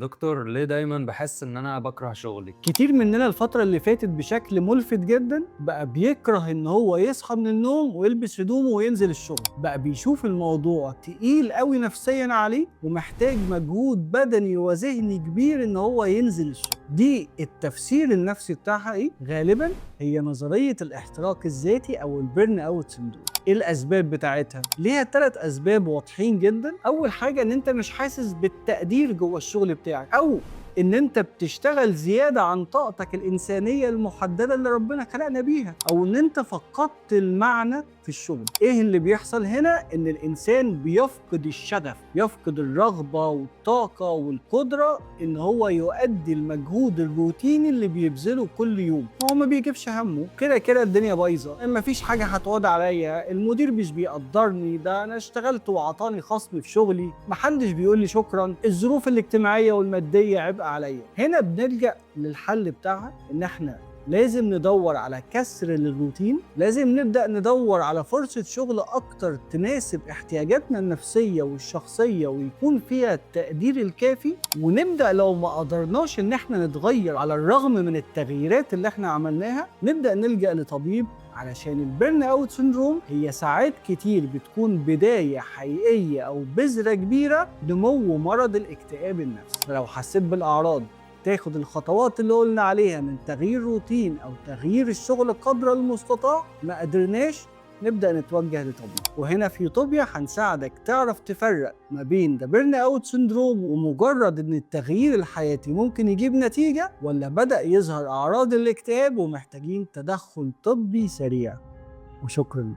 دكتور، ليه دايما بحس ان انا بكره شغلي؟ كتير مننا الفترة اللي فاتت بشكل ملفت جدا بقى بيكره ان هو يصحى من النوم ويلبس هدومه وينزل الشغل. بقى بيشوف الموضوع تقيل قوي نفسيا عليه ومحتاج مجهود بدني وذهني كبير ان هو ينزل الشغل. دي التفسير النفسي بتاعها ايه؟ غالبا هي نظرية الاحتراق الذاتي او البرن اوت سندروم. ايه الاسباب بتاعتها؟ ليها 3 اسباب واضحين جدا. اول حاجة ان انت مش حاسس بالتقدير جوه الشغل بتاعك، او ان انت بتشتغل زيادة عن طاقتك الانسانية المحددة اللي ربنا خلقنا بيها، او ان انت فقدت المعنى في الشغل. ايه اللي بيحصل هنا؟ ان الانسان بيفقد الشغف، يفقد الرغبة والطاقة والقدرة ان هو يؤدي المجهود الروتيني اللي بيبذله كل يوم. هو ما بيجيبش همه، كده كده الدنيا بايظة، مفيش حاجة هتعود عليا، المدير مش بيقدرني، ده انا اشتغلت وعطاني خصم في شغلي، محدش بيقول لي شكرا، الظروف الاجتماعية والمادية عبء عليا. هنا بنلجأ للحل بتاعها ان احنا لازم ندور على كسر للروتين، لازم نبدأ ندور على فرصة شغل أكتر تناسب احتياجاتنا النفسية والشخصية ويكون فيها التقدير الكافي، ونبدأ لو ما قدرناش إن احنا نتغير على الرغم من التغييرات اللي احنا عملناها نبدأ نلجأ لطبيب. علشان البرن اوت سندروم هي ساعات كتير بتكون بداية حقيقية أو بذرة كبيرة نمو مرض الاكتئاب النفسي. فلو حسيت بالأعراض تاخد الخطوات اللي قلنا عليها من تغيير روتين أو تغيير الشغل قدر المستطاع. ما قدرناش نبدأ نتوجه لطبيب، وهنا في يوتوبيا هنساعدك تعرف تفرق ما بين ده بيرن اوت سندروم ومجرد ان التغيير الحياتي ممكن يجيب نتيجة، ولا بدأ يظهر أعراض الاكتئاب ومحتاجين تدخل طبي سريع. وشكرا.